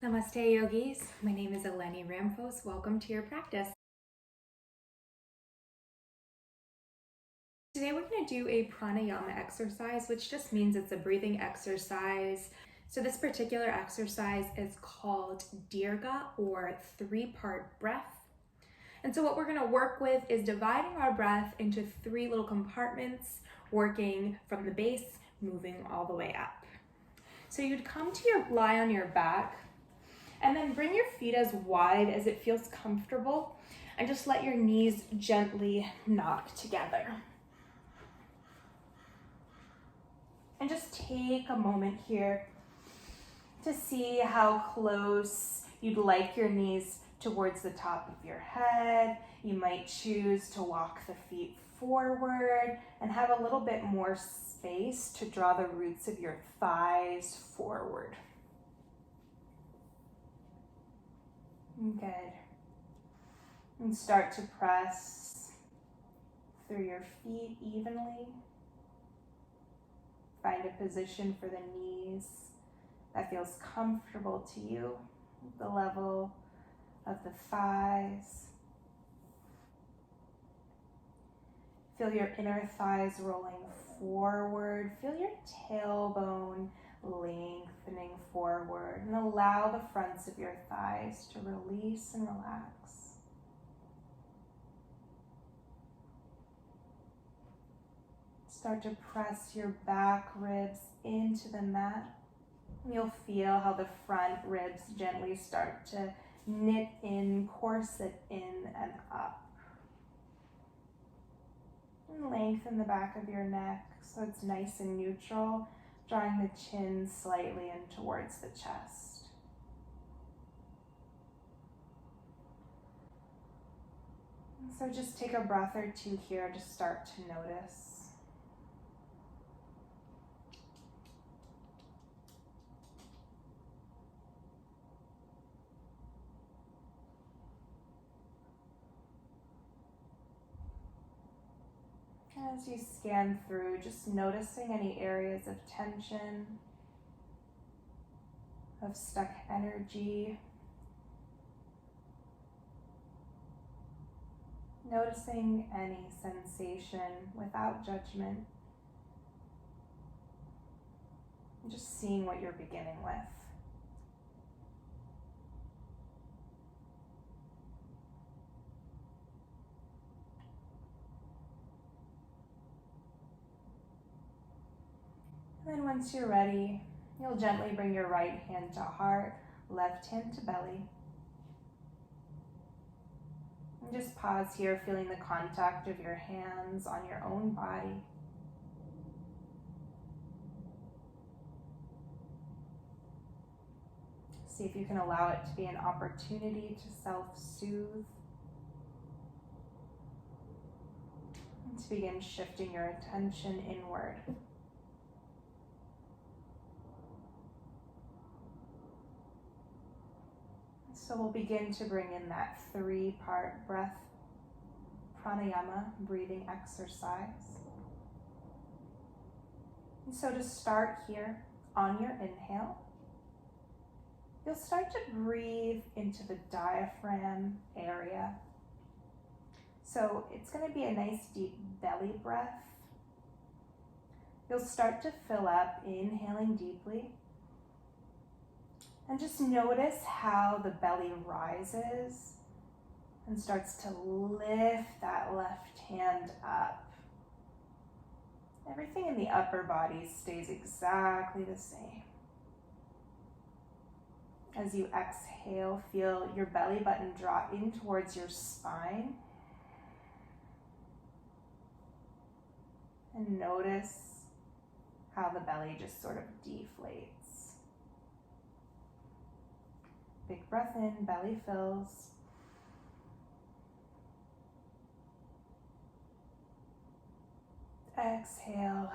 Namaste yogis, my name is Eleni Ramphos. Welcome to your practice. Today we're going to do a pranayama exercise, which just means it's a breathing exercise. So this particular exercise is called Dirga, or three-part breath. And so what we're going to work with is dividing our breath into three little compartments, working from the base, moving all the way up. So you'd lie on your back, and then bring your feet as wide as it feels comfortable, and just let your knees gently knock together. And just take a moment here to see how close you'd like your knees towards the top of your head. You might choose to walk the feet forward and have a little bit more space to draw the roots of your thighs forward. Good. And start to press through your feet evenly. Find a position for the knees that feels comfortable to you, the level of the thighs. Feel your inner thighs rolling forward. Feel your tailbone lengthening forward, and allow the fronts of your thighs to release and relax. Start to press your back ribs into the mat. You'll feel how the front ribs gently start to knit in, corset in and up. And lengthen the back of your neck so it's nice and neutral, drawing the chin slightly in towards the chest. And so just take a breath or two here to start to notice. As you scan through, just noticing any areas of tension, of stuck energy. Noticing any sensation without judgment. And just seeing what you're beginning with. And then once you're ready, you'll gently bring your right hand to heart, left hand to belly. And just pause here, feeling the contact of your hands on your own body. See if you can allow it to be an opportunity to self-soothe. And to begin shifting your attention inward. So we'll begin to bring in that three-part breath pranayama breathing exercise. And so to start here, on your inhale, you'll start to breathe into the diaphragm area. So it's going to be a nice deep belly breath. You'll start to fill up, inhaling deeply. And just notice how the belly rises and starts to lift that left hand up. Everything in the upper body stays exactly the same. As you exhale, feel your belly button draw in towards your spine. And notice how the belly just sort of deflates. Big breath in, belly fills. Exhale.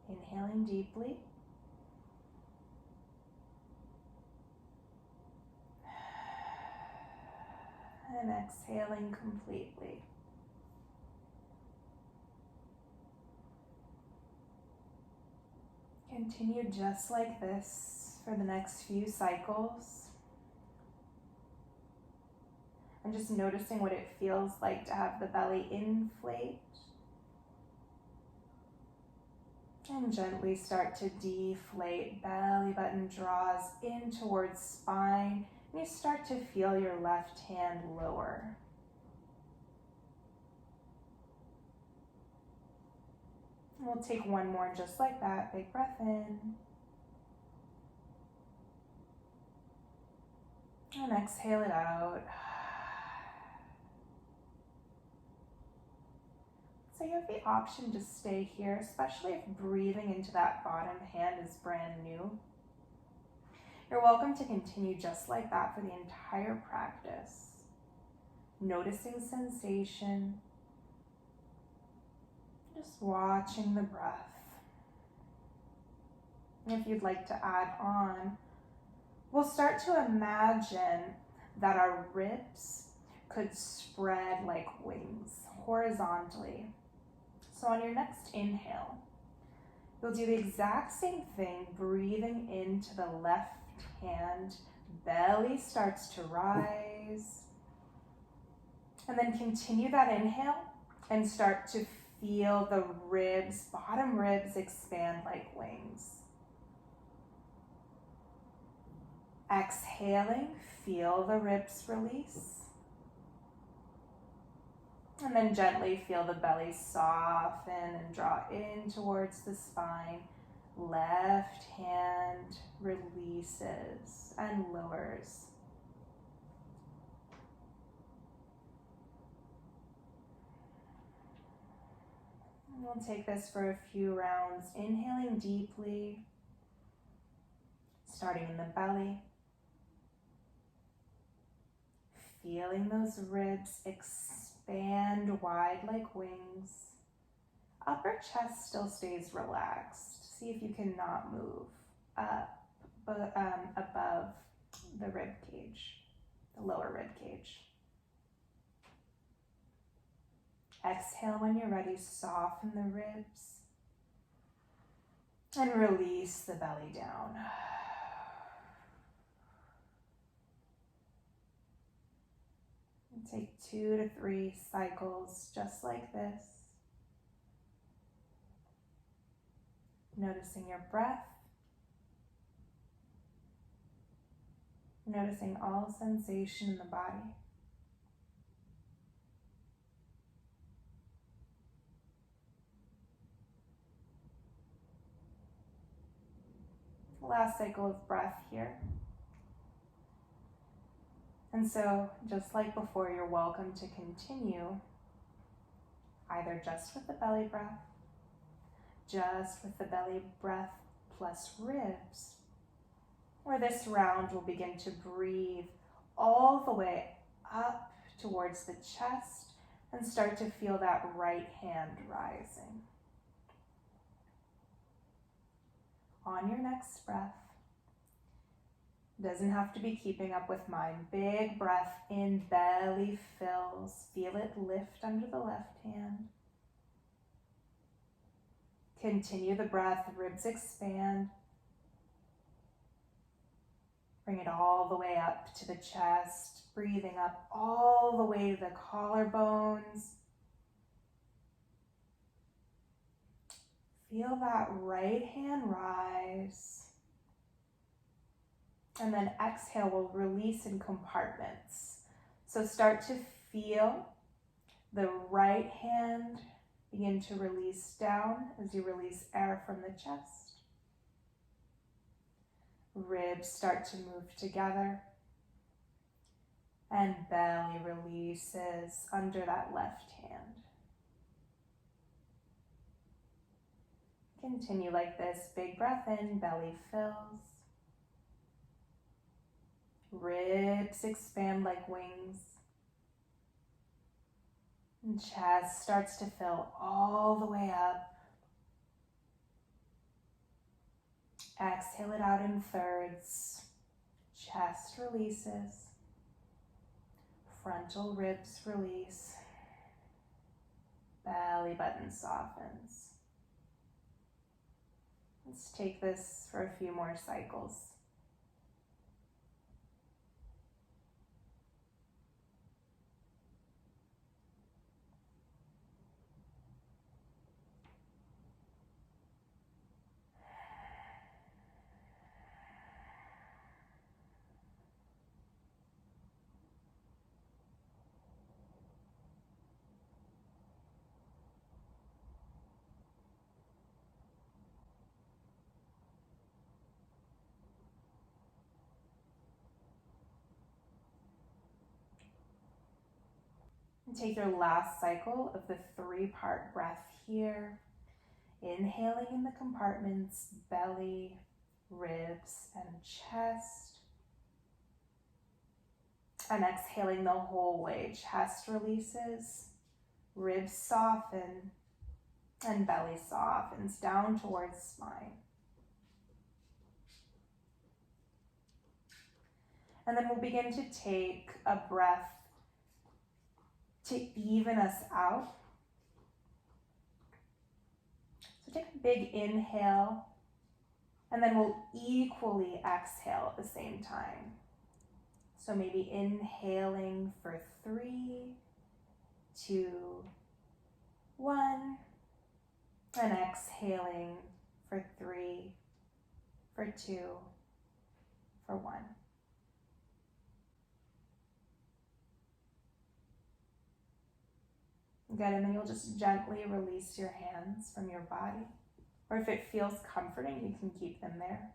Inhaling deeply. And exhaling completely. Continue just like this for the next few cycles. And just noticing what it feels like to have the belly inflate. And gently start to deflate. Belly button draws in towards spine. And you start to feel your left hand lower. And we'll take one more just like that. Big breath in. And exhale it out. So you have the option to stay here, especially if breathing into that bottom hand is brand new. You're welcome to continue just like that for the entire practice. Noticing sensation, just watching the breath. And if you'd like to add on, we'll start to imagine that our ribs could spread like wings horizontally. So on your next inhale, you'll do the exact same thing, breathing into the left hand. Belly starts to rise. And then continue that inhale and start to feel the ribs, bottom ribs expand like wings. Exhaling, feel the ribs release. And then gently feel the belly soften and draw in towards the spine. Left hand releases and lowers. And we'll take this for a few rounds, inhaling deeply, starting in the belly. Feeling those ribs expand wide like wings. Upper chest still stays relaxed. See if you cannot move up above the rib cage, the lower rib cage. Exhale when you're ready, soften the ribs and release the belly down. Take 2 to 3 cycles just like this. Noticing your breath. Noticing all sensation in the body. Last cycle of breath here. And so, just like before, you're welcome to continue either just with the belly breath, just with the belly breath plus ribs, or this round we'll begin to breathe all the way up towards the chest and start to feel that right hand rising. On your next breath, doesn't have to be keeping up with mine. Big breath in, belly fills. Feel it lift under the left hand. Continue the breath, ribs expand. Bring it all the way up to the chest, breathing up all the way to the collarbones. Feel that right hand rise. And then exhale, we'll release in compartments. So start to feel the right hand begin to release down as you release air from the chest. Ribs start to move together. And belly releases under that left hand. Continue like this. Big breath in, belly fills. Ribs expand like wings. And chest starts to fill all the way up. Exhale it out in thirds. Chest releases. Frontal ribs release. Belly button softens. And Let's take this for a few more cycles. And take your last cycle of the 3-part breath here. Inhaling in the compartments, belly, ribs, and chest. And exhaling the whole way. Chest releases, ribs soften, and belly softens down towards spine. And then we'll begin to take a breath to even us out. So take a big inhale, and then we'll equally exhale at the same time. So maybe inhaling for 3, 2, 1, and exhaling for 3, for 2, for 1. Good, and then you'll just gently release your hands from your body. Or if it feels comforting, you can keep them there.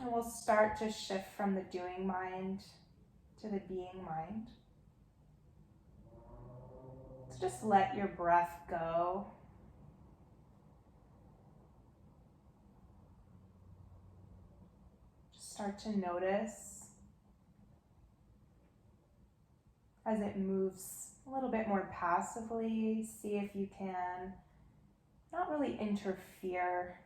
And we'll start to shift from the doing mind to the being mind. So just let your breath go. Just start to notice as it moves a little bit more passively. See if you can not really interfere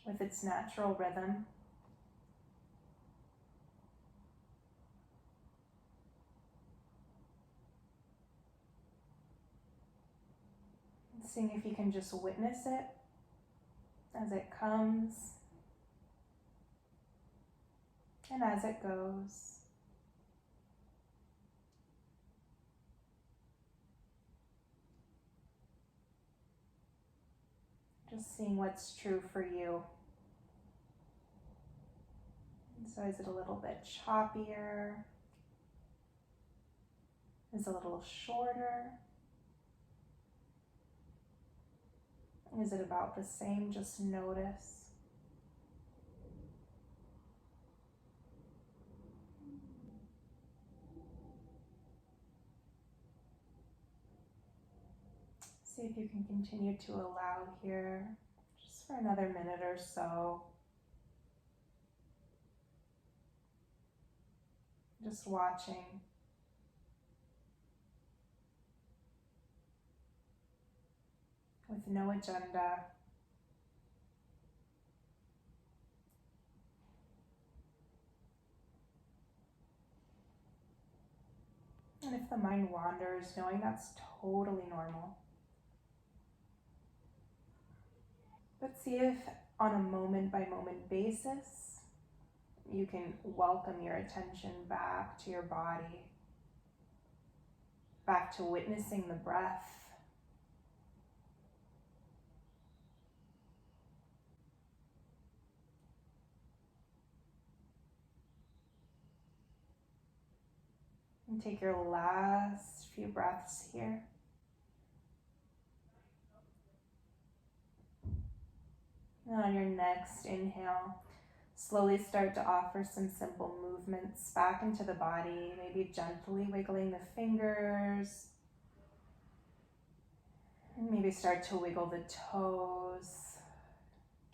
with its natural rhythm. And seeing if you can just witness it as it comes and as it goes. Just seeing what's true for you. And so is it a little bit choppier? Is it a little shorter? Is it about the same? Just notice. See if you can continue to allow here just for another minute or so. Just watching. With no agenda. And if the mind wanders, knowing that's totally normal. But see if on a moment by moment basis, you can welcome your attention back to your body, back to witnessing the breath. And take your last few breaths here. And on your next inhale, slowly start to offer some simple movements back into the body, maybe gently wiggling the fingers. And maybe start to wiggle the toes.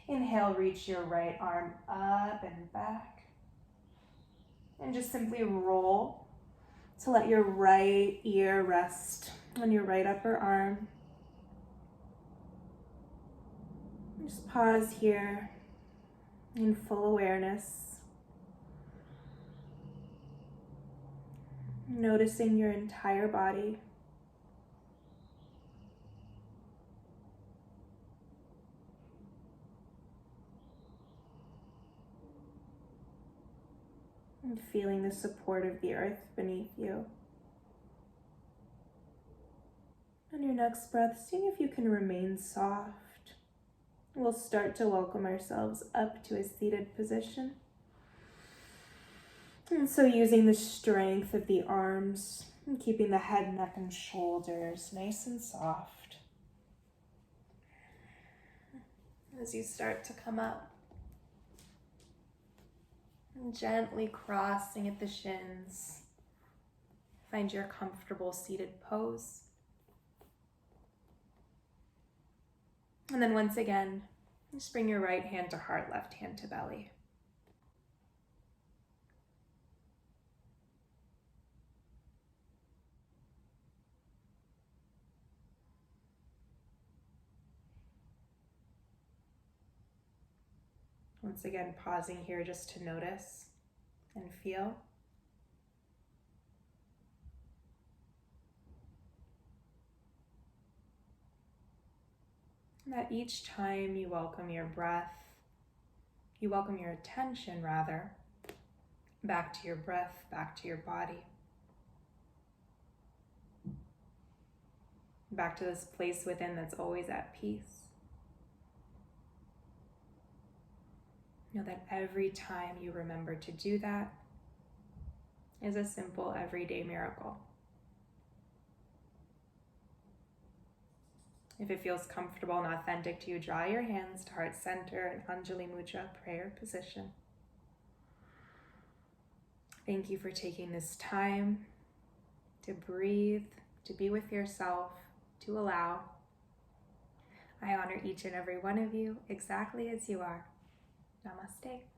Inhale, reach your right arm up and back. And just simply roll to let your right ear rest on your right upper arm. Just pause here in full awareness, noticing your entire body. And feeling the support of the earth beneath you. On your next breath, seeing if you can remain soft. We'll start to welcome ourselves up to a seated position. And so using the strength of the arms and keeping the head, neck, and shoulders nice and soft. As you start to come up, and gently crossing at the shins, find your comfortable seated pose. And then once again, just bring your right hand to heart, left hand to belly. Once again, pausing here just to notice and feel. That each time you welcome your breath, you welcome your attention rather, back to your breath, back to your body. Back to this place within that's always at peace. Know that every time you remember to do that is a simple everyday miracle. If it feels comfortable and authentic to you, draw your hands to heart center in Anjali Mudra prayer position. Thank you for taking this time to breathe, to be with yourself, to allow. I honor each and every one of you exactly as you are. Namaste.